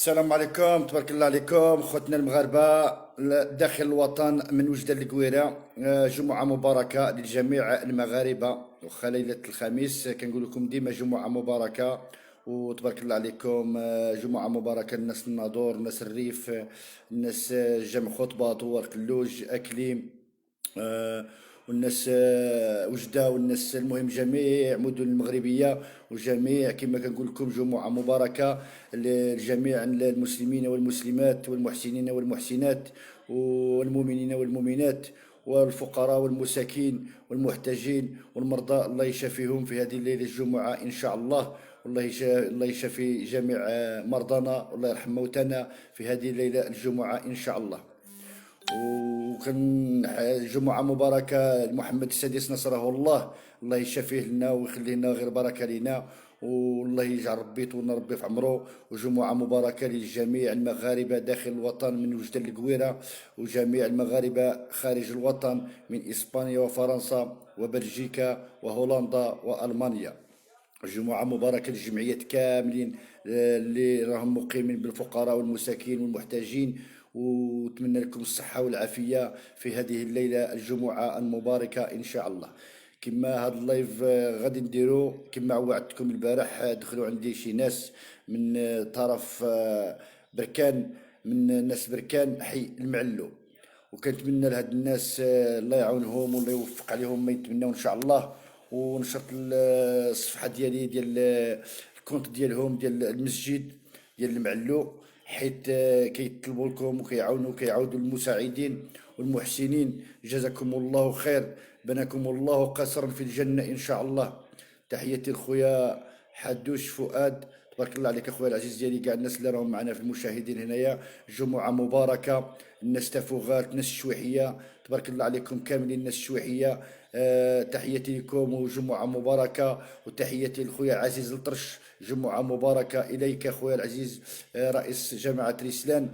السلام عليكم، تبارك الله عليكم خوتنا المغاربة داخل الوطن من وجدة القويرة. جمعة مباركة للجميع المغاربة، وخا ليلة الخميس كنقول لكم ديما جمعة مباركة وتبارك الله عليكم. جمعة مباركة للناس الناظور، الناس الريف، الناس جمع خطبة طوار كلوج أكليم، آه، والناس وجدة، والناس المهم جميع مدن المغربية، وجميع كما كنقول لكم جمعة مباركة لجميع المسلمين والمسلمات والمحسنين والمحسنات والمؤمنين والمؤمنات والفقراء والمساكين والمحتاجين والمرضى. الله يشافيهم في هذه الليلة الجمعة إن شاء الله. الله يشافي جميع مرضانا، والله يرحم موتانا في هذه الليلة الجمعة إن شاء الله. وكان جمعة مباركة لمحمد السادس نصره الله. الله يشافيه لنا ويخليه لنا غير بركة لنا، والله يجعل ربي يطولنا ربي في عمره. وجمعة مباركة للجميع المغاربة داخل الوطن من وجدة القويرة، وجميع المغاربة خارج الوطن من إسبانيا وفرنسا وبلجيكا وهولندا وألمانيا. جمعة مباركة للجمعيات كاملين اللي راهم مقيمين بالفقراء والمساكين والمحتاجين، واتمنى لكم الصحة والعافية في هذه الليلة الجمعة المباركة إن شاء الله. كما هاد اللايف غادي نديرو كما وعدتكم البارح. دخلوا عندي شي ناس من طرف بركان، من ناس بركان حي المعلو، وكنتمنى لهاد الناس الله يعاونهم والله يوفق عليهم ما يتمنوا ان شاء الله. ونشرت الصفحه ديالي ديال الكونت ديالهم ديال المسجد ديال المعلو، حيت كيطلبوا لكم وكيعاونوا كيعاودوا المساعدين والمحسنين. جزاكم الله خير، بناكم الله قصرا في الجنه ان شاء الله. تحياتي لخويا حدوش فؤاد، تبارك الله عليك اخويا العزيز ديالي، كاع الناس اللي راهم معنا في المشاهدين هنايا. جمعه مباركه. الناس تافوغات، الناس الشويحيه، تبارك الله عليكم كاملين الناس الشويحيه. تحياتي لكم وجمعه مباركه. وتحياتي لخويا عزيز الطرش، جمعه مباركه اليك اخويا العزيز، رئيس جماعه الاسلام.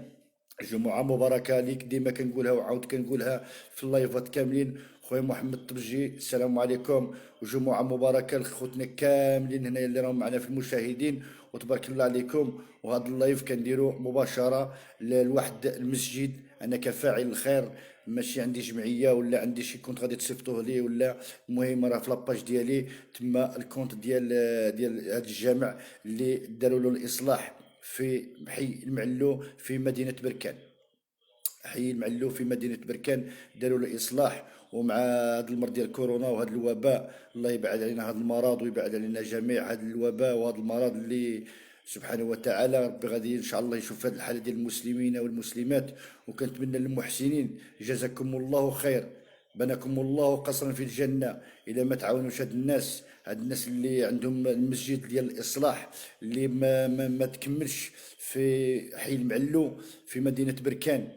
جمعة مباركة ليك، ديما كنقولها وعاود كنقولها في اللايفات كاملين. خويا محمد الطبجي السلام عليكم، وجمعة مباركة لخوتنا كاملين هنا اللي راهم معنا في المشاهدين، وتبارك الله عليكم. وهذا اللايف كنديرو مباشرة لواحد المسجد، انا كفاعل الخير، ماشي عندي جمعية ولا عندي شي كونت غادي تصيفطوه لي ولا. المهم راه في لاباج ديالي تما الكونت ديال هذا الجامع اللي داروا له الاصلاح في حي المعلو في مدينة بركان. حي المعلو في مدينة بركان داروا له إصلاح. ومع هذا المرض ديال كورونا وهذا الوباء، الله يبعد علينا هذا المرض ويبعد علينا جميع هذا الوباء وهذا المرض اللي سبحانه وتعالى ربي غادي ان شاء الله يشوف هذه الحاله ديال المسلمين والمسلمات. وكنتمنى للمحسنين جزاكم الله خير، بناكم الله قصرا في الجنة. إذا ما تعاونوش هاد الناس، هاد الناس اللي عندهم المسجد ديال الإصلاح اللي ما تكملش في حي المعلو في مدينة بركان،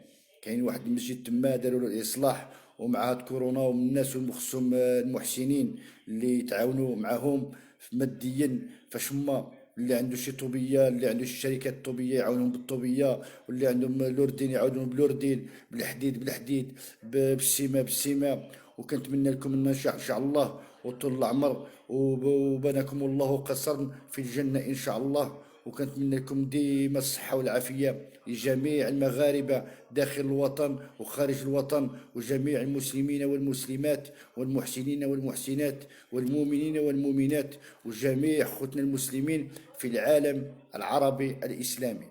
كاين واحد المسجد تما داروا له الإصلاح. ومع هاد كورونا ومن الناس خصهم المحسنين اللي يتعاونوا معاهم ماديا فشما. اللي عنده شي طوبيه، اللي عنده شي شركات طوبيه يعاونهم بالطوبيه، واللي عندهم لوردين يعاونهم بلوردين، بالحديد بالحديد، بالسيمه بالسيمه. وكنتمنى لكم النجاح ان شاء الله وطول العمر، وبناكم الله قصرا في الجنه ان شاء الله. وكنتمنى لكم ديما الصحة والعافية لجميع المغاربة داخل الوطن وخارج الوطن، وجميع المسلمين والمسلمات والمحسنين والمحسنات والمؤمنين والمؤمنات، وجميع خوتنا المسلمين في العالم العربي الإسلامي.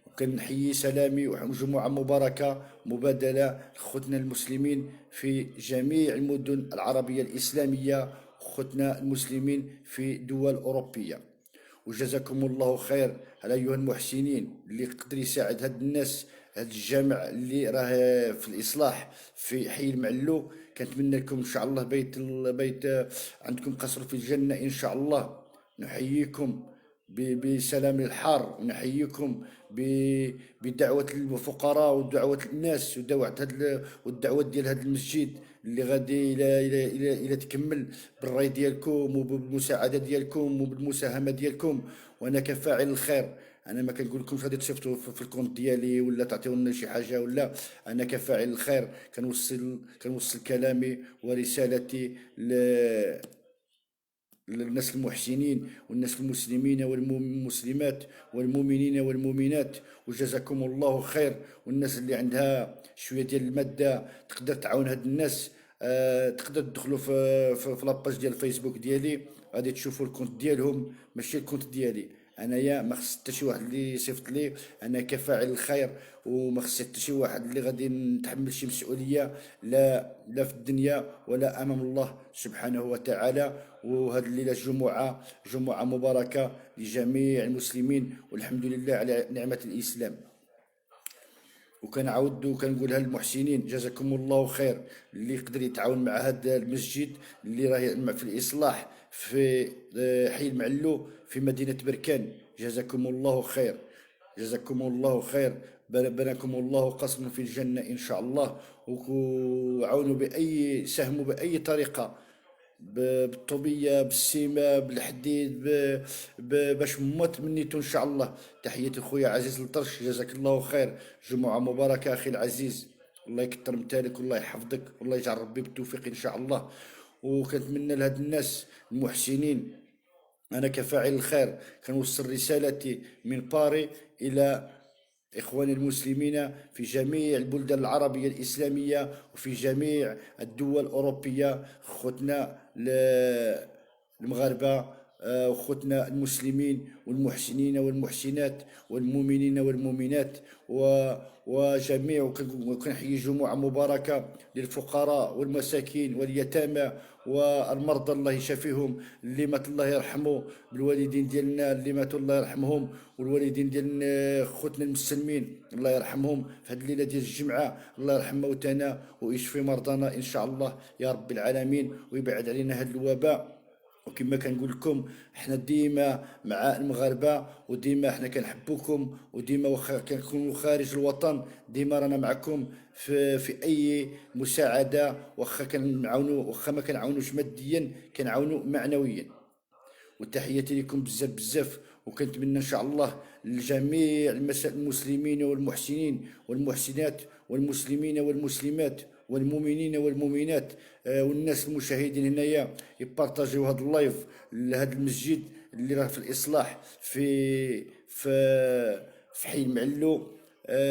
وكنحيي سلامي وجمعة مباركة مبادلة لخوتنا المسلمين في جميع المدن العربية الإسلامية، خوتنا المسلمين في دول أوروبية. وجزاكم الله خير على أيها المحسنين اللي يقدر يساعد هاد الناس، هاد الجامع اللي راه في الإصلاح في حي المعلو. كنتمنى لكم إن شاء الله بيت عندكم قصر في الجنة إن شاء الله. نحييكم بسلام الحار، ونحييكم بدعوة الفقراء ودعوة الناس والدعوة ديال هذا المسجد اللي غادي إلى تكمل بالراي ديالكم وبالمساعدة ديالكم وبالمساهمة ديالكم. وأنا كفاعل الخير، انا ما كنقول لكمش غادي تصيفطوا في الكونت ديالي ولا تعطيونا شي حاجه ولا. انا كفاعل الخير كنوصل كلامي ورسالتي الناس المحسنين والناس المسلمين والمسلمات والمؤمنين والمؤمنات، وجزاكم الله خير. والناس اللي عندها شويه ديال الماده تقدر تعاون هاد الناس، تقدر تدخلوا في لاباج ديال الفيسبوك ديالي، غادي تشوفوا الكونت ديالهم ماشي الكونت ديالي. انايا ما خص حتى شي واحد اللي يصيفط لي انا كفاعل الخير، وما خص حتى شي واحد اللي غادي نتحمل شي مسؤوليه، لا في الدنيا ولا امام الله سبحانه وتعالى. وهذه الليله جمعه مباركه لجميع المسلمين، والحمد لله على نعمه الاسلام. وكنعاود وكنقولها للمحسنين جزاكم الله خير، اللي يقدر يتعاون مع هذا المسجد اللي راه في الاصلاح في حي المعلو في مدينه بركان، جزاكم الله خير. جزاكم الله خير، بناكم الله قصرا في الجنه ان شاء الله. وعاونوا باي ساهموا باي طريقه، بالطوبيه بالسيمه بالحديد باش موت منيتو ان شاء الله. تحياتي خويا عزيز الطرش، جزاك الله خير. جمعه مباركه اخي العزيز، الله يكثر متالك والله يحفظك والله يجعل ربي بالتوفيق ان شاء الله. وكنتمنى لهاد الناس المحسنين، انا كفاعل الخير كنوصل رسالتي من باري الى إخواني المسلمين في جميع البلدان العربية الإسلامية وفي جميع الدول الأوروبية، خوتنا المغاربة، وخوتنا المسلمين والمحسنين والمحسنات والمؤمنين والمؤمنات، وجميع. وكنحيي جمعة مباركة للفقراء والمساكين واليتامى والمرضى، الله يشافيهم. اللي مات الله يرحمه، بالوالدين ديالنا اللي ماتوا الله يرحمهم، والوالدين ديال خوتنا المسلمين الله يرحمهم في هذه الليله ديال الجمعه. الله يرحم موتانا ويشفي مرضانا ان شاء الله يا رب العالمين، ويبعد علينا هذا الوباء. وكما كنقول لكم حنا ديما مع المغاربه، وديما حنا كنحبوكم، وديما واخا كنكونوا خارج الوطن ديما رانا معكم في اي مساعده، واخا كنعاونوا واخا ما كنعاونوش ماديا كنعاونوا معنويا. وتحياتي لكم بزاف بزاف. وكنتمنى ان شاء الله لجميع المسلمين والمحسنين والمحسنات والمسلمين والمسلمات والمؤمنين والمؤمنات، والناس المشاهدين هنايا يبارطاجيو هذا اللايف لهذا المسجد اللي راه في الاصلاح في في حي المعلو.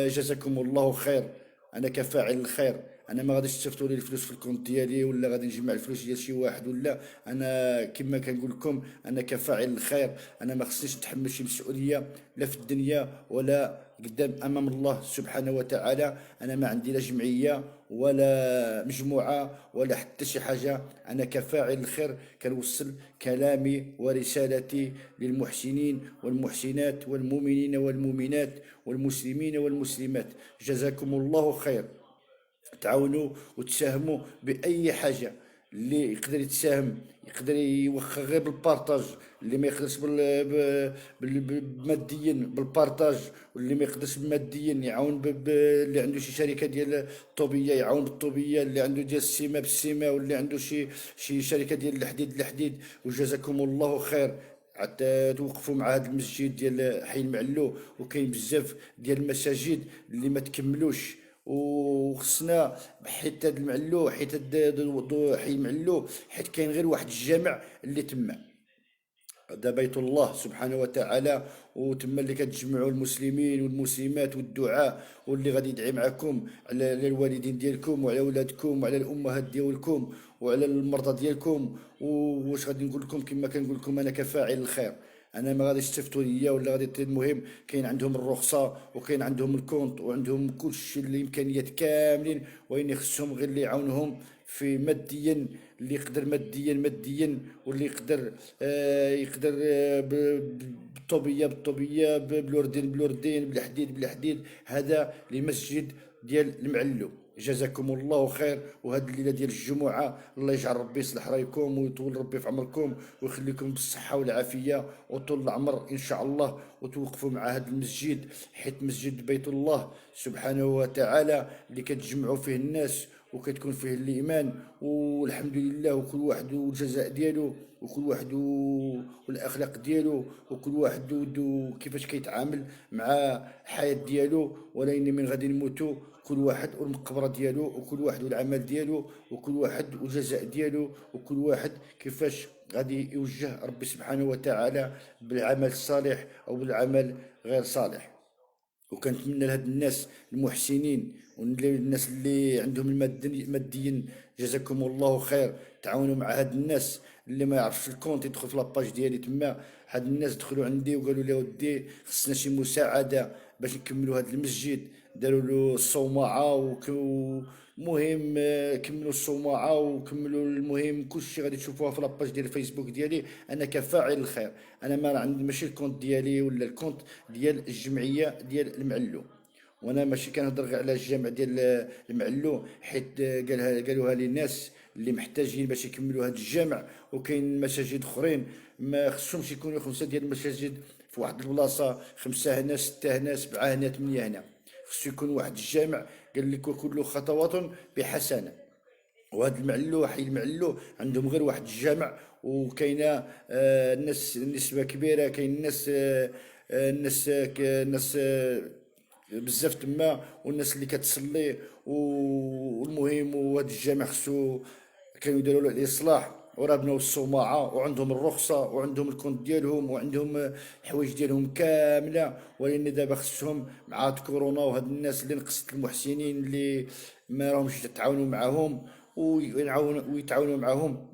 جزاكم الله خير. انا كفاعل الخير، انا ما غاديش تصيفطوا لي الفلوس في الكونت ديالي، ولا غادي نجمع الفلوس ديال شي واحد، ولا انا كما كنقول لكم انا كفاعل الخير. انا ما خصنيش نتحمل شي مسؤوليه لا في الدنيا ولا قدام امام الله سبحانه وتعالى. انا ما عندي لا جمعيه ولا مجموعه ولا حتى شي حاجه، انا كفاعل الخير كنوصل كلامي ورسالتي للمحسنين والمحسنات والمؤمنين والمؤمنات والمسلمين والمسلمات. جزاكم الله خير. تعاونوا وتساهموا باي حاجه، اللي يقدر يتساهم يقدر يوخى غير بالبارطاج، اللي ما يقدرش ماديا بالبارطاج، واللي ما يقدرش ماديا يعاون اللي عنده شي شركه ديال الطوبيه يعاون بالطوبيه، اللي عنده ديال السيمه بالسيمه، واللي عنده شي شركه ديال الحديد. وجزاكم الله خير. حتى توقفوا مع هذا المسجد ديال حي المعلو، وكاين بزاف ديال المساجد اللي ما تكملوش، وخصنا حيت هاد المعلو حيت حي المعلو حيت كاين غير واحد الجامع اللي تما، هذا بيت الله سبحانه وتعالى. وتما اللي كتجمعوا المسلمين والمسلمات والدعاء، واللي غادي يدعي معكم على الوالدين ديالكم وعلى اولادكم وعلى الامهات ديالكم وعلى المرضى ديالكم. واش غادي نقول لكم؟ كما كنقول لكم انا كفاعل الخير، انا ما غاديش تصيفطوا ليا ولا غادي. المهم كاين عندهم الرخصه وكاين عندهم الكونت وعندهم كل شيء الامكانيات كاملين، وين يخصهم غير اللي يعاونهم في ماديا، اللي يقدر ماديا، واللي يقدر يقدر بالطوبيه بالوردين بالحديد. هذا لمسجد ديال المعلو. جزاكم الله خير. وهذه الليله ديال الجمعه الله يجعل ربي يصلح رايكم ويطول ربي في عمركم ويخليكم بالصحه والعافيه وطول العمر ان شاء الله. وتوقفوا مع هذا المسجد، حيت مسجد بيت الله سبحانه وتعالى اللي كتجمعوا فيه الناس وكتكون فيه الايمان والحمد لله، وكل واحد والجزاء ديالو، وكل واحد والاخلاق ديالو، وكل واحد كيفاش كيتعامل مع الحياه ديالو. ولين من غادي نموتوا كل واحد والمقبره ديالو، وكل واحد والعمل ديالو، وكل واحد والجزاء ديالو، وكل واحد كيفاش غادي يوجه ربي سبحانه وتعالى بالعمل الصالح او بالعمل غير صالح. وكنتمنى لهاد الناس المحسنين والناس اللي عندهم الماديين، جزاكم الله خير، تعاونوا مع هاد الناس. اللي ما يعرفش الكونت يدخل في لاباج ديالي تما. هاد الناس دخلوا عندي وقالوا لي ودي خصنا شي مساعده باش نكملوا هاد المسجد. داروا له الصومعه المهم كملوا الصومعه وكملوا. المهم كلشي غادي تشوفوها في لاباج ديال الفيسبوك ديالي انا كفاعل الخير. انا ما عندي ماشي الكونت ديالي ولا الكونت ديال الجمعيه ديال المعلو. وانا ماشي كنهضر غير على الجامع ديال المعلو، حيت قالوها لي ناس اللي محتاجين باش يكملوا هذا الجامع. وكاين مساجد اخرين ما خصهمش يكونوا خمسه ديال المساجد في واحد البلاصه، خمسه هنا سته هنا سبعه هنا ثمانيه هنا. خصو يكون واحد الجامع. قال لك وكل خطوات بحسنه. وهاد المعلو حي المعلو عندهم غير واحد الجامع. وكاينه الناس نسبه كبيره. كاين الناس الناس بزاف تما، والناس اللي كتصلي. والمهم وهاد الجامع خصو كانوا يديروا له الاصلاح. وراه بناو الصومعه وعندهم الرخصه وعندهم الكونت ديالهم وعندهم الحوايج ديالهم كامله. ولكن دابا خصهم مع هاد كورونا وهاد الناس اللي نقصت المحسنين اللي ما راهمش تعاونوا معاهم ويتعاونوا معاهم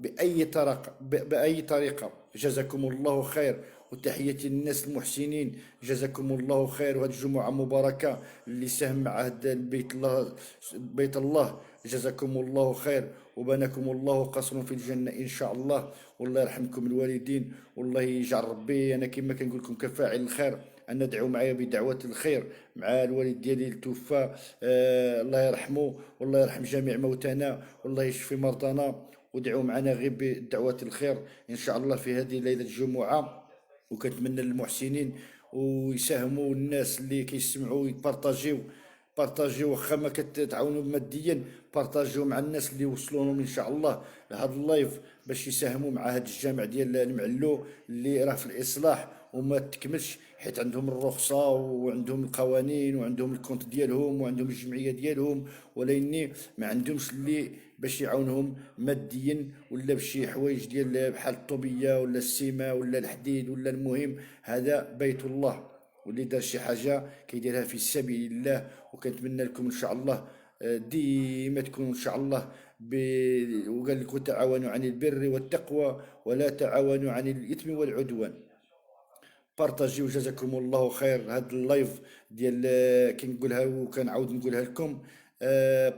باي طريقه. جزاكم الله خير. وتحياتي للناس المحسنين، جزاكم الله خير. وهذه الجمعة مباركة اللي ساهم مع هذا بيت الله، جزاكم الله خير. وبناكم الله قصر في الجنة إن شاء الله. والله يرحمكم الوالدين. والله يجعل ربي أنا كما كنقول لكم كفاعل الخير. أن ندعو معايا بدعوة الخير مع الوالد ديالي اللي توفى، الله يرحمه والله يرحم جميع موتانا والله يشفي مرضانا. ودعوا معنا غير بدعوة الخير إن شاء الله في هذه ليلة الجمعة. وكنتمنى للمحسنين ويساهموا الناس اللي كيسمعوا بارطاجيو واخا ما كتعاونوا ماديا. بارطاجيو مع الناس اللي وصلوا لهم ان شاء الله لهذا اللايف باش يساهموا مع هذا الجامع ديال المعلو اللي راه في الاصلاح وما تكملش، حيت عندهم الرخصه وعندهم القوانين وعندهم الكونت ديالهم وعندهم الجمعيه ديالهم. ولكن ما عندهمش اللي باش يعاونهم ماديا ولا بشي حوايج ديال بحال الطوبيه ولا السيما ولا الحديد ولا. المهم هذا بيت الله، واللي دار شي حاجه كيديرها في سبيل الله. وكنتمنى لكم ان شاء الله ديما تكونوا ان شاء الله وقال لك وتعاونوا عن البر والتقوى ولا تعاونوا عن الاثم والعدوان. بارطاجيو جزاكم الله خير. هاد اللايف ديال كي نقولها وكنعاود نقولها لكم،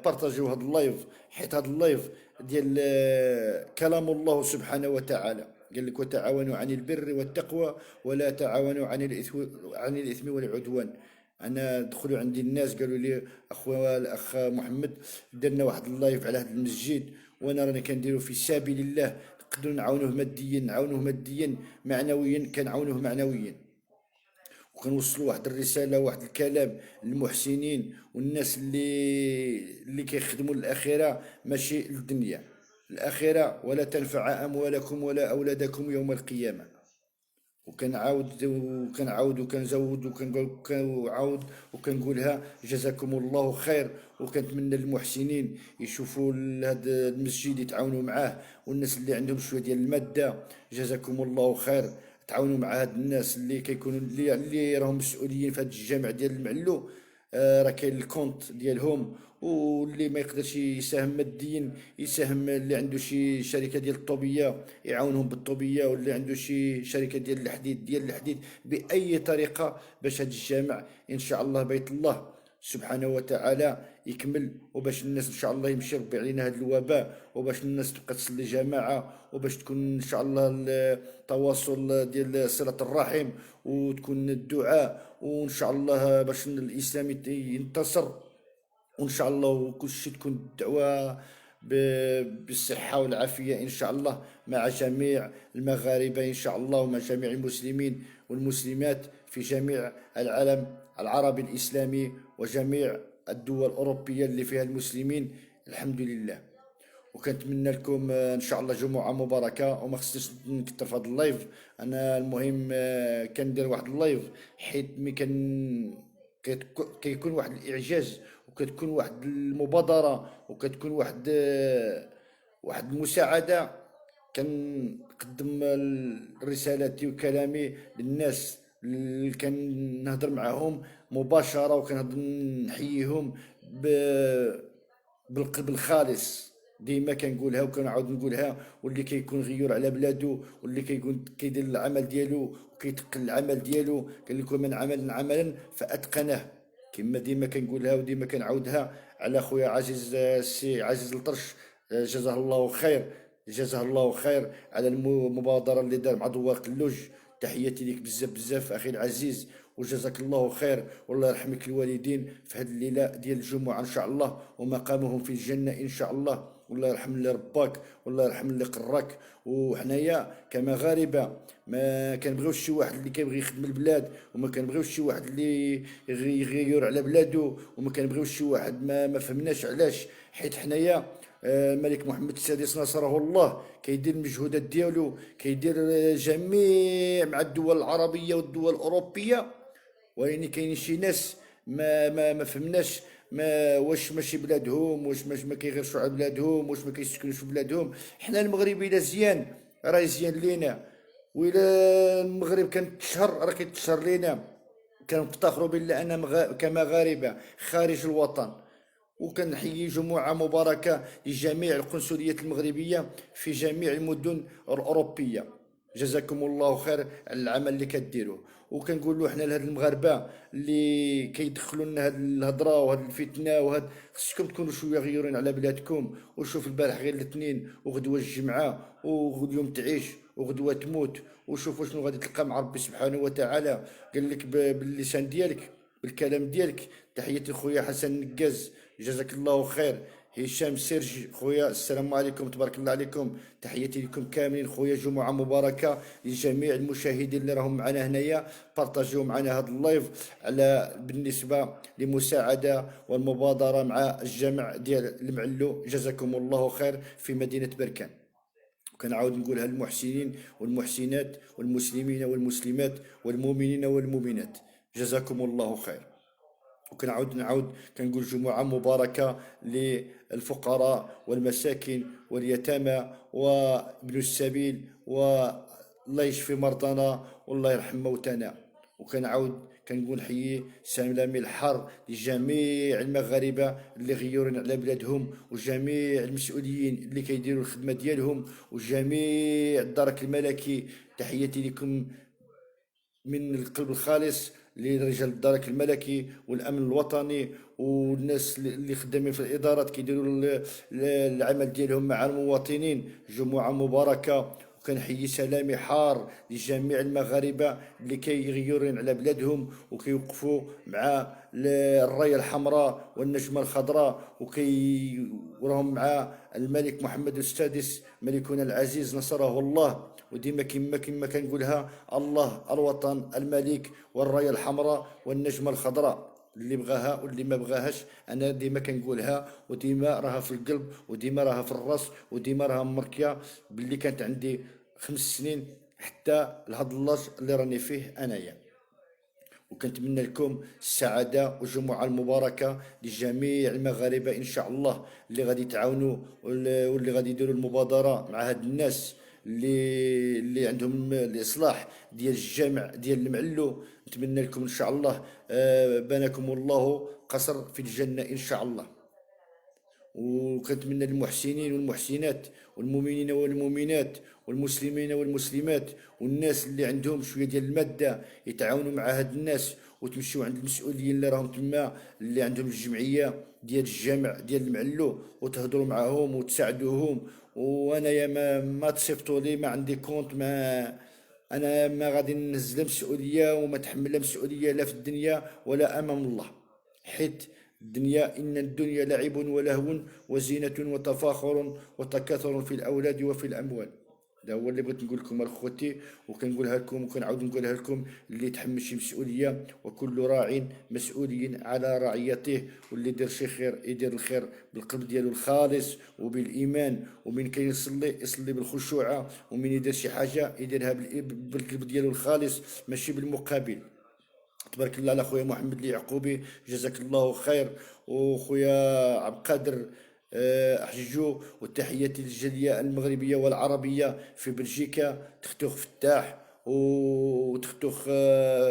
بارطاجيو هاد اللايف، حيت هاد اللايف ديال كلام الله سبحانه وتعالى. قال لك وتعاونوا عن البر والتقوى ولا تعاونوا عن الاثم والعدوان. انا دخلوا عندي الناس قالوا لي اخويا الاخ محمد درنا واحد اللايف على هذا المسجد وانا راني كنديرو في سبيل الله. نقدروا نعاونوه ماديا معنويا كنعاونوه معنويا. وكنوصلوا واحد الرساله واحد الكلام للمحسنين والناس اللي كيخدموا للاخره ماشي للدنيا. الاخره ولا تنفع اموالكم ولا اولادكم يوم القيامه. وكنعاود وكنزود وكنعاود وكنقولها جزاكم الله خير. وكنتمنى للمحسنين يشوفوا هذا المسجد يتعاونوا معاه، والناس اللي عندهم شويه ديال الماده جزاكم الله خير تعاونوا مع هاد الناس اللي كيكونوا اللي راهم مسؤولين في هذا الجامع ديال المعلو. راه كاين الكونت ديالهم. واللي ما يقدرش يساهم ماديا يساهم اللي عنده شي شركه ديال الطوبيه يعاونهم بالطوبيه، واللي عنده شي شركه ديال الحديد باي طريقه باش هذا الجامع ان شاء الله بيت الله سبحانه وتعالى يكمل. وباش الناس ان شاء الله يمشي ربي علينا هذا الوباء، وباش الناس تبقى تصلي جماعه، وباش تكون ان شاء الله التواصل ديال صله الرحم، وتكون الدعاء، وان شاء الله باش الاسلام ينتصر. وان شاء الله كل شيء تكون الدعوه بالصحه والعافيه ان شاء الله مع جميع المغاربه ان شاء الله، ومع جميع المسلمين والمسلمات في جميع العالم العربي الاسلامي وجميع الدول الاوروبيه اللي فيها المسلمين الحمد لله. وكنتمنى لكم ان شاء الله جمعه مباركه. وما خصنيش نكثر في هذا اللايف. انا المهم كندير واحد اللايف حيت مي كيكون واحد الاعجاز وكتكون واحد المبادره وكتكون واحد المساعده كنقدم رسالتي وكلامي للناس اللي كنهضر معاهم مباشرة، وكنهضر نحييهم بالقلب الخالص. ديما كنقولها وكنعاود نقولها، واللي كيكون غيور على بلادو، واللي كيكون كيدير العمل ديالو وكيتقن العمل ديالو، قال لكم من عمل عملا فاتقنه. كما ديما كنقولها وديما كنعاودها على خويا عزيز، السي عزيز الطرش، جزاه الله خير. جزاه الله خير على المبادرة اللي دار مع دوار قلوج. تحياتي ليك بزاف بزاف اخي العزيز، وجزاك الله خير، والله يرحمك الوالدين في هذه الليله ديال الجمعه ان شاء الله، ومقامهم في الجنه ان شاء الله. والله يرحم اللي رباك، والله يرحم اللي قراك. وحنايا كمغاربه ما كنبغيوش شي واحد اللي كيبغي يخدم البلاد، وما كنبغيوش شي واحد اللي يغير على بلادو، وما كنبغيوش شي واحد ما فهمناش علاش. حيت حنايا الملك محمد السادس نصره الله كيدير المجهودات ديالو، كيدير جميع مع الدول العربيه والدول الاوروبيه. ولكن كاين شي ناس ما فهمناش، ما واش ماشي بلادهم، واش ما كيغيرشوا على بلادهم، واش ما كيسكنوش في بلادهم. حنا المغرب الا زيان راه يزيان لينا، وإلا المغرب كانت تشهر راه كيتشهر لينا. كنفتخروا بان كمغاربه خارج الوطن. وكنحيي جمعة مباركة لجميع القنصليات المغربية في جميع المدن الأوروبية. جزاكم الله خير على العمل اللي كديروه. وكنقولوا حنا لهاد المغاربه اللي كيدخلوا لنا هاد الهضره وهاد الفتنه وهاد، خصكم تكونوا شويه غيورين على بلادكم. وشوف البارح غير الاثنين، وغدوه الجمعه، واليوم تعيش وغدوه تموت. وشوف شنو غادي تلقى مع ربي سبحانه وتعالى. قال لك باللسان ديالك، بالكلام ديالك. تحياتي خويا حسن نقاز، جزاك الله خير. هشام سيرجي خويا، السلام عليكم، تبارك الله عليكم. تحياتي لكم كاملين خويا، جمعة مباركة لجميع المشاهدين اللي راهم معنا هنايا. بارطاجيو معنا هذا اللايف على بالنسبة لمساعدة والمبادرة مع الجامع ديال المعلو. جزاكم الله خير في مدينة بركان. وكنعاود نقولها للمحسنين والمحسنات والمسلمين والمسلمات والمؤمنين والمؤمنات، جزاكم الله خير. نعاود كنقول جمعة مباركة للفقراء والمساكين واليتامى وابن السبيل، والله يشفي مرضانا والله يرحم موتانا. وكنعاود كنقول حيي سلامي الحار لجميع المغاربة اللي غيورين على بلادهم، وجميع المسؤولين اللي كيديروا الخدمة ديالهم، وجميع الدرك الملكي. تحياتي لكم من القلب الخالص لرجال الدرك الملكي والامن الوطني، والناس اللي خدامين في الادارات كيديروا العمل ديالهم مع المواطنين. جمعه مباركه. وكنحيي سلامي حار لجميع المغاربه اللي كيغيرون على بلادهم وكيوقفوا مع الرايه الحمراء والنجمه الخضراء، وراهم مع الملك محمد السادس ملكنا العزيز نصره الله. وديما كما كنقولها، الله الوطن الملك والرايه الحمراء والنجمه الخضراء. اللي بغاها واللي ما بغاهاش انا ديما كنقولها، وديما راها في القلب، وديما راها في الراس، وديما راها مركيه باللي كانت عندي 5 سنين حتى لهاد اللاج اللي راني فيه انايا. وكنتمنى لكم السعادة والجمعة المباركة لجميع المغاربة إن شاء الله، اللي غادي يتعاونوا واللي غادي يديروا المبادرة مع هاد الناس اللي عندهم الإصلاح ديال الجامع ديال المعلو. نتمنى لكم إن شاء الله بناكم الله قصر في الجنة إن شاء الله. وكنتمنى للمحسنين والمحسنات والمؤمنين والمؤمنات والمسلمين والمسلمات والناس اللي عندهم شويه ديال الماده يتعاونوا مع هاد الناس، وتمشيو عند المسؤولين اللي راهم تما، اللي عندهم الجمعيه ديال الجامع ديال المعلو، وتهضروا معاهم وتساعدوهم. وانا يا ما تصيفطوا لي ما عندي كونت، ما انا ما غادي ننزل مسؤوليه وما تحمل مسؤوليه لا في الدنيا ولا امام الله. حيت الدنيا، إن الدنيا لعب ولهو وزينة وتفاخر وتكاثر في الأولاد وفي الأموال. هذا هو اللي بغيت نقول لكم اخوتي، وكنقولها لكم وكنعاود نقولها لكم. اللي يتحمل شي مسؤوليه، وكل راع مسؤول على رعيته. واللي يدير شي خير يدير الخير بالقلب ديالو الخالص وبالايمان، ومن كان يصلي بالخشوع، ومن يدير شي حاجه يديرها بالقلب ديالو الخالص ماشي بالمقابل. تبارك الله على خويا محمد اليعقوبي، جزاك الله خير. وخويا عبد القادر أحججوا. وتحياتي للجالية المغربية والعربية في بلجيكا، تختوخ فتاح وتختوخ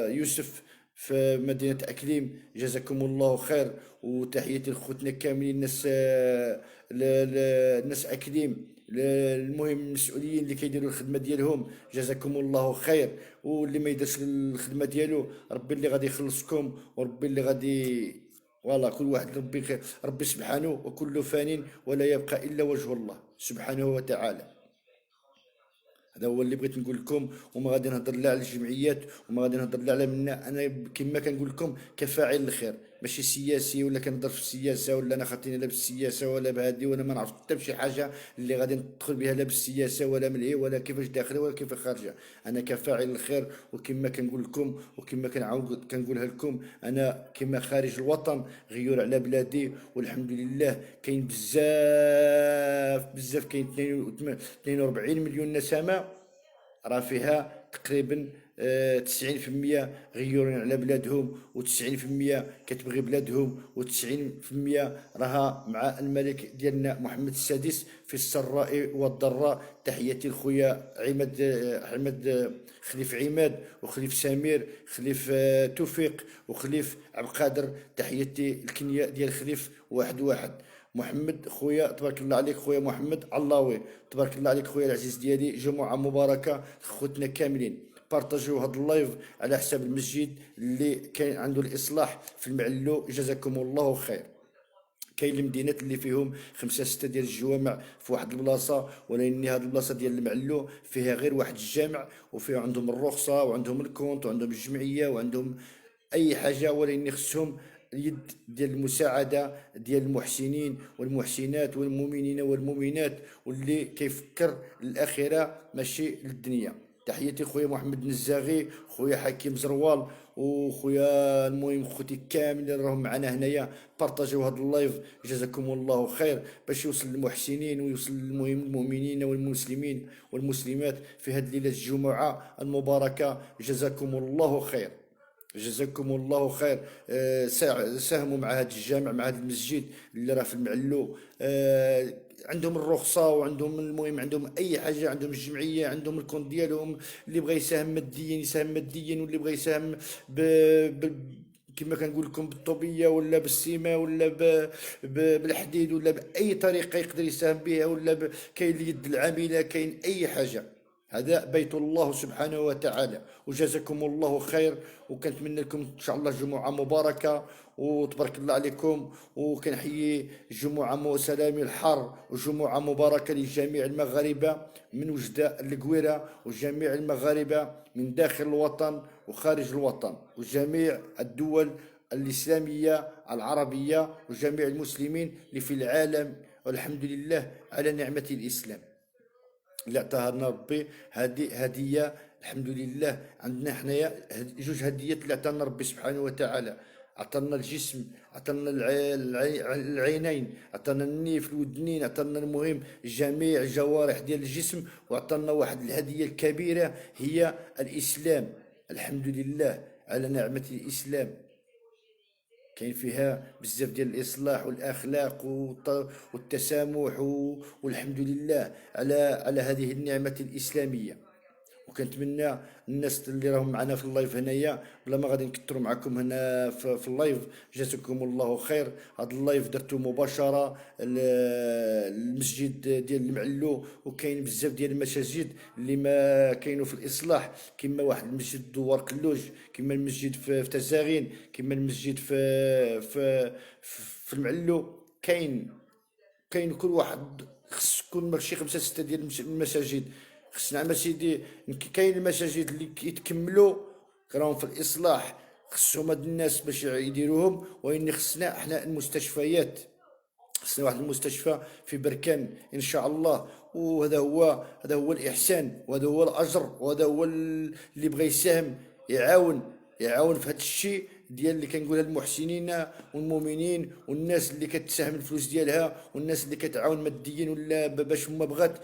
يوسف في مدينة أكليم، جزاكم الله خير. وتحياتي لخوتنا كاملين الناس الناس أكليم، المهم المسؤولين اللي كيديروا الخدمة ديالهم، جزاكم الله خير. واللي ما يديرش الخدمة ديالو، ربي اللي غادي يخلصكم، وربي اللي غادي فوالا. كل واحد ربي خير، ربي سبحانه وكل فان ولا يبقى إلا وجه الله سبحانه وتعالى. هذا هو اللي بغيت نقول لكم. وما غادي نهضر لا على الجمعيات، وما غادي نهضر لا على منا. انا كما كنقول لكم كفاعل الخير، ماشي سياسي ولا كنهضر في السياسه، ولا انا خاطيني لا بالسياسه ولا بهذه، وانا ما نعرف حتى بشي حاجه اللي غادي ندخل بها لا بالسياسه ولا من ايه ولا كيفاش داخله ولا كيفاش خارجه. انا كفاعل الخير، وكما كنقول لكم وكما كنعاود كنقولها لكم، انا كما خارج الوطن غيور على بلادي. والحمد لله كاين بزاف بزاف، كاين 42 مليون نسمه، راه فيها تقريبا 90% غيورين على بلادهم، و90% كتبغي بلادهم، و90% راها مع الملك ديالنا محمد السادس في السراء والضراء. تحياتي لخويا عماد، خليف عماد، وخليف سمير، خليف توفيق، وخليف عبد القادر. تحياتي الكنيه ديال خليف واحد واحد. محمد خويا تبارك الله عليك، خويا محمد علاوي، تبارك الله عليك خويا العزيز ديالي. جمعة مباركة خوتنا كاملين. بارطاجيو هذا اللايف على حساب المسجد اللي كاين عنده الإصلاح في المعلو، جزاكم الله خير. كاين المدينات اللي فيهم خمسة ستة ديال الجوامع في واحد البلاصة، ولكن هاد البلاصة ديال المعلو فيها غير واحد الجامع، وفيها عندهم الرخصة وعندهم الكونت وعندهم الجمعية وعندهم اي حاجه، ولكن خصهم اليد ديال المساعده ديال المحسنين والمحسنات والمؤمنين والمؤمنات، واللي كيفكر الاخره ماشي للدنيا. تحياتي خويا محمد نزاغي، خويا حكيم زروال، وخويا المهم خوتي كامل اللي راهم معنا هنايا. بارطاجيو هذا اللايف جزاكم الله خير، باش يوصل للمحسنين ويوصل المهم المؤمنين والمسلمين والمسلمات في هذه الليله الجمعه المباركه، جزاكم الله خير. جزاكم الله خير. ساهموا مع هذا الجامع، مع هذا المسجد اللي راه في المعلو. عندهم الرخصة وعندهم المهم عندهم أي حاجة، عندهم الجمعية، عندهم الكونت ديالهم. اللي بغى يساهم ماديا يساهم ماديا، واللي بغى يساهم ب... ب... كما كنقول لكم بالطوبية ولا بالسيمة ولا بالحديد ولا بأي طريقة يقدر يساهم بها، ولا كاين اليد العاملة، كاين أي حاجة. هذا بيت الله سبحانه وتعالى. وجزاكم الله خير، وكنتمنى لكم ان شاء الله جمعه مباركه وتبارك الله عليكم. وكنحيي جمعه سلامي الحر وجمعه مباركه لجميع المغاربه من وجده القويره، وجميع المغاربه من داخل الوطن وخارج الوطن، وجميع الدول الإسلامية العربية، وجميع المسلمين اللي في العالم، والحمد لله على نعمة الإسلام اللي عطاها لنا ربي. هذه هديه الحمد لله. عندنا حنايا جوج هديات اللي عطانا ربي سبحانه وتعالى. عطانا الجسم، عطانا العينين، عطانا النيف، الودنين، عطانا المهم جميع الجوارح ديال الجسم، وعطانا واحد الهديه الكبيره هي الاسلام. الحمد لله على نعمه الاسلام، كاين فيها بزاف ديال الاصلاح والاخلاق والتسامح والحمد لله على هذه النعمه الاسلاميه. وكنتمنى الناس اللي راهم معنا في اللايف هنايا، بلا ما غادي نكثروا معكم هنا في اللايف، جزاكم الله خير. هذا اللايف درتو مباشره المسجد ديال المعلو، وكاين بزاف ديال المساجد اللي ما كاينوا في الاصلاح، كما واحد المسجد دوار قلوج، كما المسجد في تزاغين، كما المسجد في المعلو. كاين كل واحد خص تكون ماشي خمسة ستة ديال المساجد. خصنا ما سيدي كاين المساجد اللي يتكملوا راهم في الاصلاح، خصهم هاد الناس باش يديروهم. وإني خصنا احنا المستشفيات، خصنا واحد المستشفى في بركان ان شاء الله. وهذا هو الاحسان، وهذا هو الاجر، وهذا هو اللي بغى يساهم يعاون في هذا الشيء ديال اللي كنقولها المحسنين والمؤمنين، والناس اللي كتساهم الفلوس ديالها، والناس اللي كتعاون ماديا ولا باش هما بغات.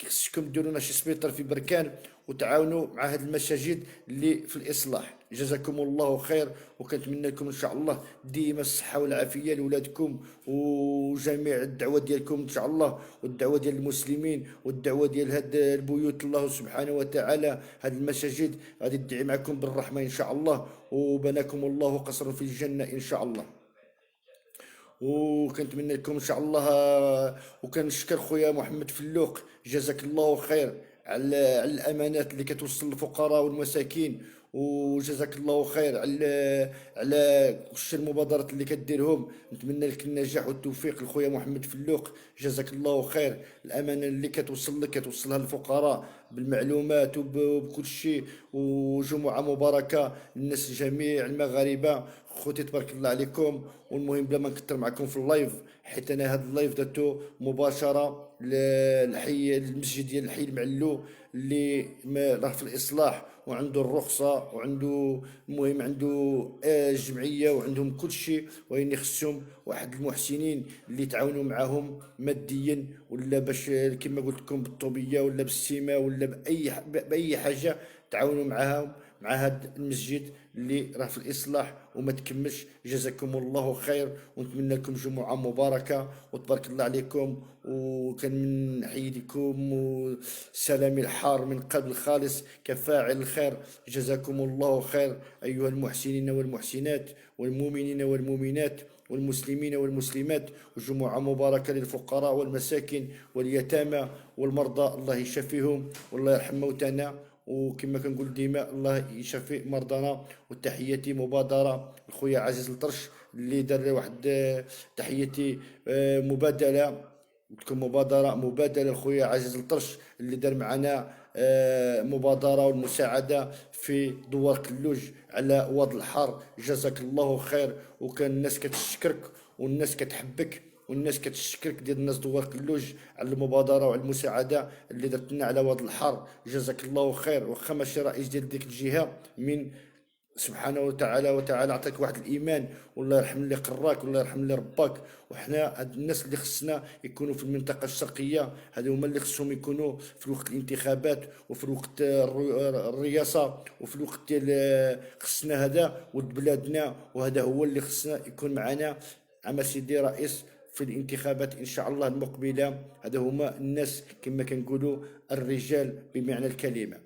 خصكم ديروا لنا شي سبيطار في بركان وتعاونوا مع هاد المساجد اللي في الاصلاح. جزاكم الله خير، وكنتمنى لكم ان شاء الله ديما الصحه والعافيه لولادكم، وجميع الدعوه ديالكم ان شاء الله، والدعوه ديال المسلمين، والدعوه ديال هاد البيوت الله سبحانه وتعالى، هاد المساجد غادي تدعي معكم بالرحمه ان شاء الله، وبناكم الله قصرا في الجنه ان شاء الله. وكنتمنى لكم ان شاء الله. وكنشكر خويا محمد فلوق، جزاك الله خير على الامانات اللي كتوصل للفقراء والمساكين، وجزاك الله خير على كل المبادرات اللي كديرهم. نتمنى لك النجاح والتوفيق لخويا محمد فلوق، جزاك الله خير. الامانه اللي كتوصل لك كتوصلها للفقراء بالمعلومات وبكل شيء، وجمعه مباركه للناس جميع المغاربه. خوتي تبارك الله عليكم. والمهم بلا ما نكثر معكم في اللايف، حيت انا هذا اللايف درتو مباشره للحي المسجد ديال الحي المعلو، اللي راه في الاصلاح وعنده الرخصه وعنده، المهم عنده جمعيه وعندهم كل شيء، وين خصهم واحد المحسنين اللي يتعاونوا معاهم ماديا، ولا باش كما قلت لكم بالطوبيه ولا بالسيمه ولا باي حاجه، تعاونوا معاهم مع هذا المسجد اللي راه في الاصلاح وما تكملش. جزاكم الله خير، ونتمنى لكم جمعه مباركه وتبارك الله عليكم. وكان من نحييكم وسلامي الحار من قلب الخالص كفاعل الخير. جزاكم الله خير ايها المحسنين والمحسنات، والمؤمنين والمؤمنات، والمسلمين والمسلمات. وجمعة مباركة للفقراء والمساكين واليتامى والمرضى، الله يشفيهم والله يرحم موتانا. وكما كنقول ديما الله يشفي مرضانا. وتحياتي مبادرة لخويا عزيز الطرش اللي دار واحد تحياتي مبادلة، تكون مبادرة لخويا عزيز الطرش اللي دار معنا مبادرة والمساعدة في دوار كلوج على واد الحار. جزاك الله خير. وكان الناس كتشكرك والناس كتحبك والناس كتشكرك ديال الناس دوار كلوج على المبادرة وعلى المساعدة اللي درتنا على واد الحار. جزاك الله خير. واخا ماشي رئيس ديال ديك الجهة، من سبحانه وتعالى عطاك واحد الايمان، والله يرحم اللي قراك والله يرحم اللي رباك. وحنا هاد الناس اللي خصنا يكونوا في المنطقه الشرقيه، هادو هما اللي خصهم يكونوا في وقت الانتخابات وفي وقت الرئاسه وفي الوقت ديال خصنا هذا ولد بلادنا، وهذا هو اللي خصنا يكون معنا اما سيدي رئيس في الانتخابات ان شاء الله المقبله. هذا هما الناس كما كنقولوا الرجال بمعنى الكلمه،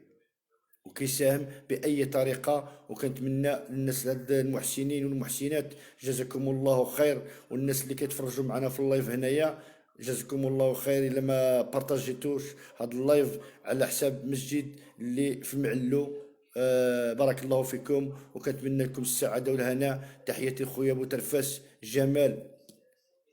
وكيساهم باي طريقه. وكنتمنى للناس هاد المحسنين والمحسنات جزاكم الله خير، والناس اللي كيتفرجوا معنا في اللايف هنايا جزاكم الله خير. الا ما بارطاجيتوش هاد اللايف على حساب مسجد اللي في معلو، بارك الله فيكم وكنتمنى لكم السعاده والهناء. تحياتي خويا بوترفاس جمال،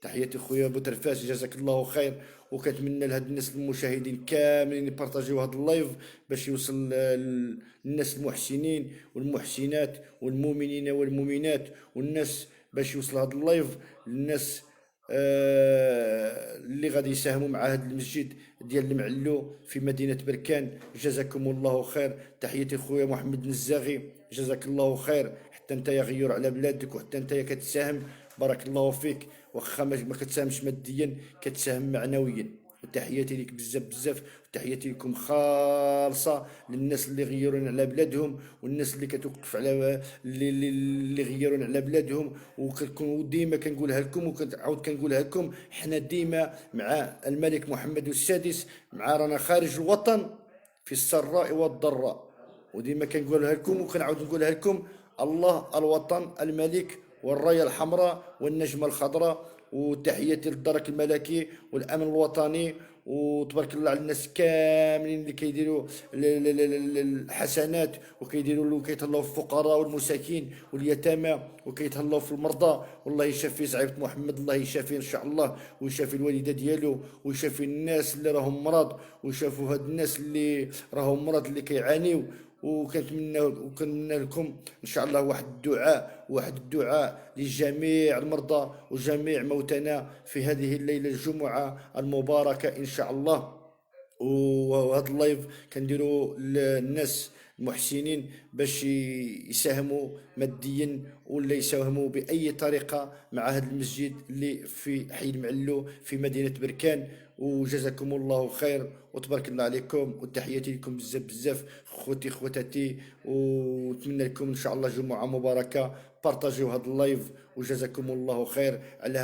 تحياتي خويا بوترفاس جزاك الله خير. وكنتمنى لهاد الناس المشاهدين كاملين يبارطاجيو هاد اللايف باش يوصل للناس المحسنين والمحسنات والمؤمنين والمؤمنات، والناس باش يوصل هاد اللايف للناس اللي غادي يساهموا مع هذا المسجد ديال المعلو في مدينة بركان. جزاكم الله خير. تحياتي خويا محمد نزاغي جزاك الله خير. حتى انت يا غيور على بلادك، وحتى انت يا كتساهم، بارك الله فيك. واخا ما كتساهمش ماديا كتساهم معنويا. وتحياتي ليك بزاف بزاف. وتحياتي لكم خالصه للناس اللي غيرون على بلادهم، والناس اللي كتوقف على اللي غيرون على بلادهم. وكنكون ديما كنقولها لكم وكنعاود كنقولها لكم، حنا ديما مع الملك محمد السادس، مع رانا خارج الوطن في السراء والضراء. وديما كنقولها لكم وكنعاود نقولها لكم، الله الوطن الملك والرايه الحمراء والنجمه الخضراء. وتحياتي للدرك الملكي والامن الوطني. وتبارك الله على الناس كاملين اللي كيديروا الحسنات وكيديروا وكيتهلاو في الفقراء والمساكين واليتامى وكيتهلاو في المرضى. والله يشفي زعيمة محمد، الله يشفي ان شاء الله، ويشفي الوالده ديالو، ويشفي الناس اللي راهم مرض، ويشافوا هاد الناس اللي راهم مرض اللي كيعانيو. وكنتمنى لكم ان شاء الله واحد الدعاء لجميع المرضى وجميع موتانا في هذه الليله الجمعه المباركه ان شاء الله. وهذا اللايف كنديروا للناس المحسنين باش يساهموا ماديا ولا يساهموا باي طريقه مع هذا المسجد اللي في حي المعلو في مدينه بركان. وجزاكم الله خير وتبارك الله عليكم، وتحياتي لكم بزاف بزاف خوتي خواتاتي، ونتمنى لكم ان شاء الله جمعة مباركة. بارطاجيو هذا اللايف، وجزاكم الله خير على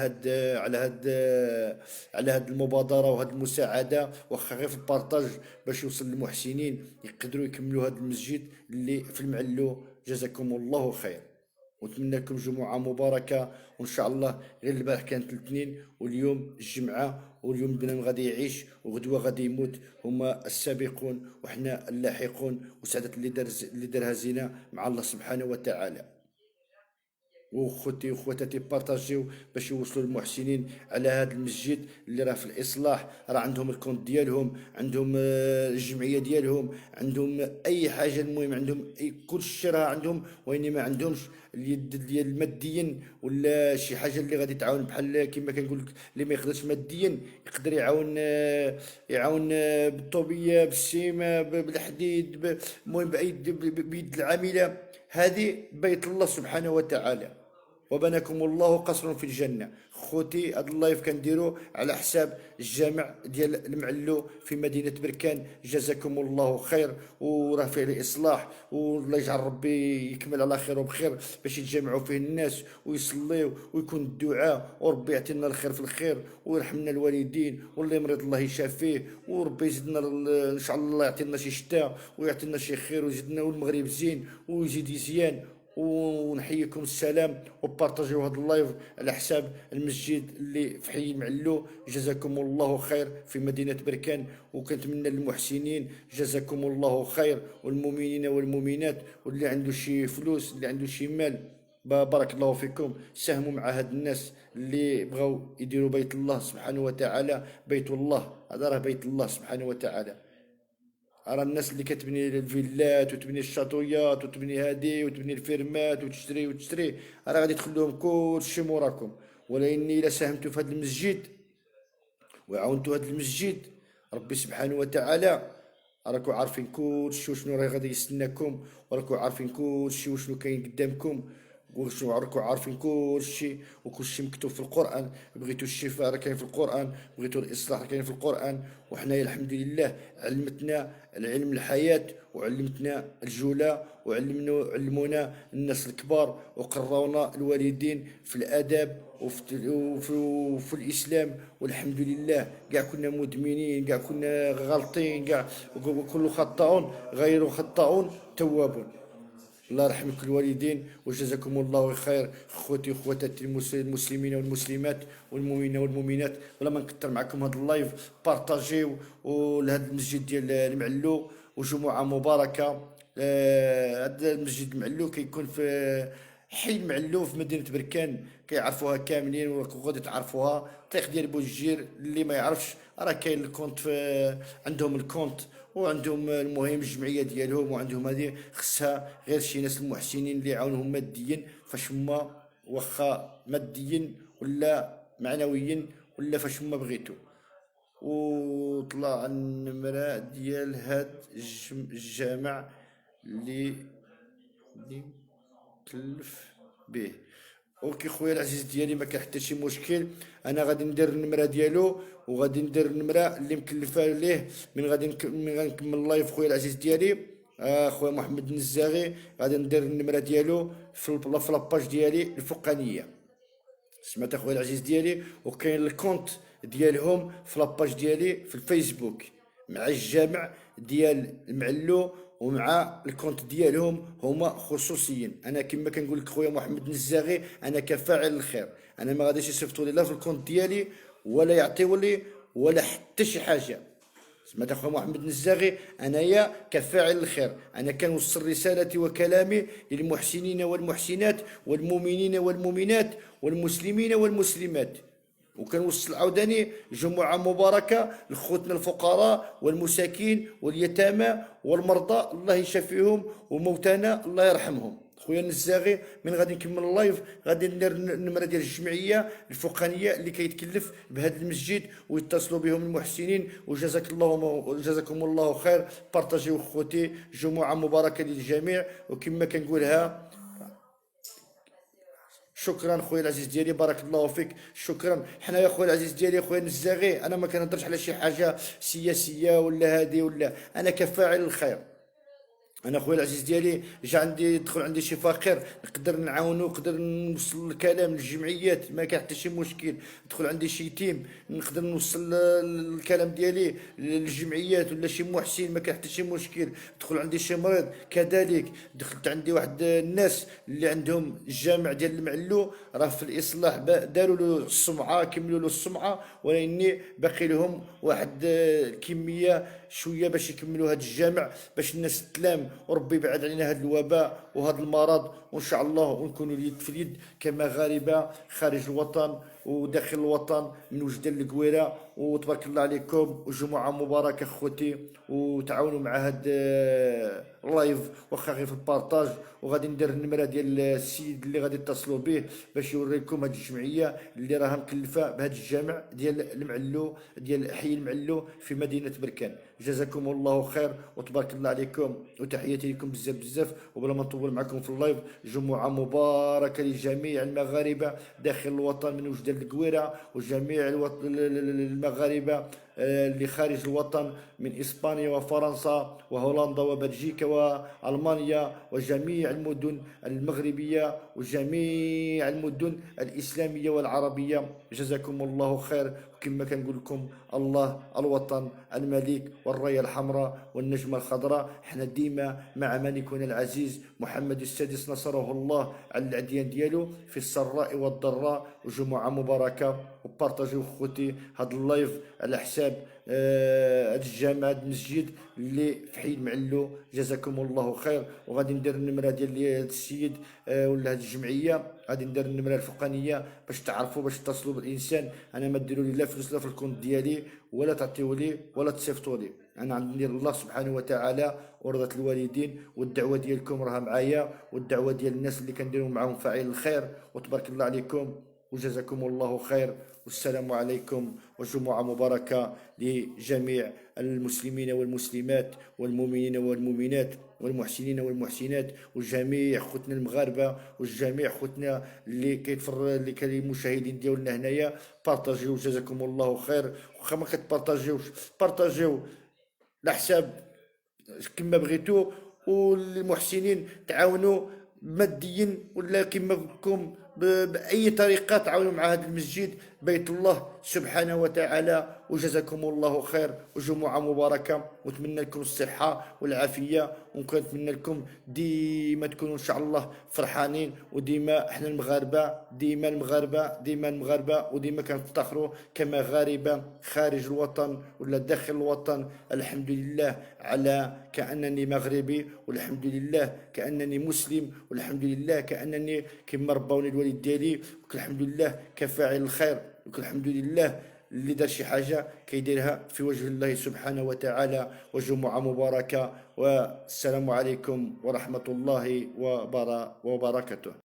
هاد المبادرة وهاد المساعدة، واخا غير في البارطاج باش يوصل للمحسنين يقدروا يكملوا هذا المسجد اللي في المعلو. جزاكم الله خير، ونتمنى لكم جمعة مباركة. وإن شاء الله غير البارح كانت الاثنين واليوم الجمعة، واليوم بنادم غادي يعيش وغدوة غادي يموت. هما السابقون وحنا اللاحقون، وسعادة اللي دارها زينة مع الله سبحانه وتعالى. وخوتي وخواتاتي بارطاجيو باش يوصلوا المحسنين على هذا المسجد اللي راه في الاصلاح. راه عندهم الكونت ديالهم، عندهم الجمعيه ديالهم، عندهم اي حاجه، المهم عندهم كل شيء راه عندهم، وين ما عندهمش اليد ديال ماديا ولا شي حاجه اللي غادي تعاون، بحال كما كنقول لك اللي ما يقدرش ماديا يقدر يعاون، بالطوبيه بالسيمه بالحديد المهم بيد العامله. هذه بيت الله سبحانه وتعالى، وبناكم الله قصر في الجنة. خوتي هاد اللايف كنديرو على حساب الجامع ديال المعلو في مدينة بركان. جزاكم الله خير، وراه فيه الإصلاح، والله يجعل ربي يكمل على خير وبخير باش يتجمعوا فيه الناس ويصليو ويكون الدعاء، وربي يعطينا الخير في الخير ويرحمنا الوالدين، واللي مريض الله يشافيه، وربي يزيدنا ان شاء الله يعطينا شي شتاء ويعطينا شي خير ويزيدنا، والمغرب زين ويزيد يزيان. ونحييكم السلام، وبارطاجيو هذا اللايف على حساب المسجد اللي في حي المعلو. جزاكم الله خير في مدينة بركان، وكنتمنى للمحسنين جزاكم الله خير، والمؤمنين والمؤمنات، واللي عنده شي فلوس اللي عنده شي مال بارك الله فيكم، ساهموا مع هاد الناس اللي بغاو يديروا بيت الله سبحانه وتعالى. بيت الله هذا راه بيت الله سبحانه وتعالى. راه الناس اللي كتبني الفيلات وتبني الشاطويات وتبني هادي وتبني الفيرمات وتشتري راه غادي تخلوهم كلشي موراكم. ولاني الا ساهمتوا في هذا المسجد وعاونتوا هذا المسجد، ربي سبحانه وتعالى راكم عارفين كلشي وشنو راه غادي يستناكم، وراكم عارفين كلشي وشنو كاين قدامكم، وشنو راكم عارفين كلشي، وكلشي مكتوب في القرآن. بغيتوا الشفاء راه كاين في القرآن، بغيتوا الإصلاح راه كاين في القرآن. وحنايا الحمد لله علمتنا العلم الحياة، وعلمتنا الجولة، علمونا الناس الكبار، وقراونا الوالدين في الآداب وفي الإسلام. والحمد لله كاع كنا مدمنين، كاع كنا غالطين، كاع كل خطاؤون غير خطاؤون توابون. الله يرحم كل الوالدين، وجزاكم الله خير خوتي وخواتاتي المسلمين والمسلمات والمؤمنين والمؤمنات. ولا ما نكثر معكم هذا اللايف، بارطاجيو ولهذا المسجد ديال المعلو، وجمعة مباركة. هذا المسجد المعلو كيكون في حي المعلو في مدينة بركان، كيعرفوها كاملين وغادي تعرفوها. الطريق ديال بوجير اللي ما يعرفش راه كاين الكونت عندهم الكونت، وعندهم المهم الجمعيه ديالهم، وعندهم هذه خصها غير شي ناس المحسنين اللي يعاونهم ماديا فاش هما، واخا ماديا ولا معنويا ولا فاش هما بغيتو. وطلع النمرة ديال هاد الجامع اللي كلف به. اوكي خويا العزيز ديالي، ما كان حتى شي مشكل. انا غادي ندير النمره ديالو، وغادي ندير النمره اللي مكلفه ليه من غادي نكمل اللايف. خويا العزيز ديالي خويا محمد النزاغي، غادي ندير النمره ديالو في لاباج ديالي الفوقانيه. سمعت اخويا العزيز ديالي، وكاين الكونت ديالهم في لاباج ديالي في الفيسبوك مع الجامع ديال المعلو، ومع الكونت ديالهم هما خصوصيا. انا كما كنقول لك خويا محمد النزاغي، انا كفاعل الخير، انا ما غاديش يصيفطوا لي لا في الكونت ديالي ولا يعطيوا لي ولا حتى شي حاجه. سمعت اخويا محمد النزاغي، انايا كفاعل الخير، انا كنوصل رسالتي وكلامي للمحسنين والمحسنات والمؤمنين والمؤمنات والمسلمين والمسلمات. وكنوصل عاوداني جمعة مباركة لخوتنا الفقراء والمساكين واليتامى والمرضى، الله يشافيهم، وموتانا الله يرحمهم. خويا النزاغي من غادي نكمل اللايف غادي ندير النمره ديال الجمعيه الفوقانيه اللي كيتكلف بهذا المسجد، ويتصلوا بهم المحسنين. جزاكم الله خير. بارطاجيو خوتي، جمعه مباركه للجميع. وكما كنقولها شكرا خويا العزيز ديالي، بارك الله فيك، شكرا. حنا يا خويا العزيز ديالي، خويا النزاغي، انا ما كنهضرش على شي حاجه سياسيه ولا هذه ولا، انا كفاعل الخير. انا خويا العزيز ديالي، جا عندي دخل عندي شي فقير، نقدر نعاونو، نقدر نوصل الكلام للجمعيات، ما كاين حتى شي مشكل. دخل عندي شي يتيم، نقدر نوصل الكلام ديالي للجمعيات ولا شي محسن، ما كاين حتى شي مشكل. دخل عندي شي مريض كذلك. دخلت عندي واحد الناس اللي عندهم الجامع ديال المعلو، راه في الاصلاح، داروا له السمعه، كملوا له السمعه، ولكن باقي لهم واحد الكميه شويه باش يكملوا هذا الجامع، باش الناس تلام، وربي يبعد علينا هذا الوباء وهذا المرض، وان شاء الله ونكونوا اليد في اليد كمغاربه خارج الوطن وداخل الوطن من وجدان القويره. وتبارك الله عليكم، وجمعه مباركه اخوتي، وتعاونوا مع هذا اللايف، واخا غير في البارطاج. وغادي ندير النمره ديال السيد اللي غادي تتصلوا به باش يوريكم هذه الجمعيه اللي راها مكلفه بهذا الجامع ديال المعلو، ديال حي المعلو في مدينه بركان. جزاكم الله خير، وتبارك الله عليكم، وتحياتي لكم بزاف بزاف. وبلا ما نطول معكم في اللايف، جمعه مباركه لجميع المغاربه داخل الوطن من وجدان القويره، وجميع المغاربه اللي خارج الوطن من إسبانيا وفرنسا وهولندا وبلجيكا وألمانيا وجميع المدن المغربية وجميع المدن الإسلامية والعربية. جزاكم الله خير. كما كنقول لكم، الله، الوطن، الملك، والراية الحمراء والنجمة الخضراء. حنا ديما مع ملكنا العزيز محمد السادس نصره الله على العديان ديالو في السراء والضراء. وجمعة مباركة، وبارطاجيو خوتي هذا اللايف على حساب هذا الجامع، هذا المسجد اللي في حي المعلو. جزاكم الله خير. وغادي ندير النمره ديال هذا السيد ولا هذه الجمعيه، غادي ندير النمره الفوقانيه باش تعرفوا، باش تتصلوا بالانسان. انا ما ديروا لي لا فلوس لا في الكونت ديالي، ولا تعطيوا لي ولا تصيفطوا لي. انا عندي الله سبحانه وتعالى ورضا الوالدين، والدعوه ديالكم راها معايا، والدعوه ديال الناس اللي كنديروا معاهم فاعل الخير. وتبارك الله عليكم، وجزاكم الله خير، والسلام عليكم، وجمعة مباركة لجميع المسلمين والمسلمات والمؤمنين والمؤمنات والمحسنين والمحسنات، وجميع خوتنا المغاربة، وجميع خوتنا اللي اللي كاين المشاهدين ديالنا هنايا. بارطاجيو، جزاكم الله خير. واخا ما كتبارطاجيوش، بارطاجيو على حساب كما بغيتو. والمحسنين تعاونوا ماديا ولا كما قلتلكم بأي طريقة، تعاونوا مع هذا المسجد بيت الله سبحانه وتعالى. وجزاكم الله خير، وجمعة مباركة، ونتمنى لكم الصحة والعافية، ونتمنى لكم ديما تكونوا إن شاء الله فرحانين، وديما احنا المغاربة، ديما المغاربة، ديما المغاربة، وديما كنفتخروا كمغاربة خارج الوطن ولا داخل الوطن. الحمد لله على كأنني مغربي، والحمد لله كأنني مسلم، والحمد لله كأنني كما ربوني الوالد ديالي، والحمد لله كفاعل الخير، والحمد لله اللي دار شي حاجه كيديرها في وجه الله سبحانه وتعالى. وجمعه مباركه، والسلام عليكم ورحمه الله وبركاته.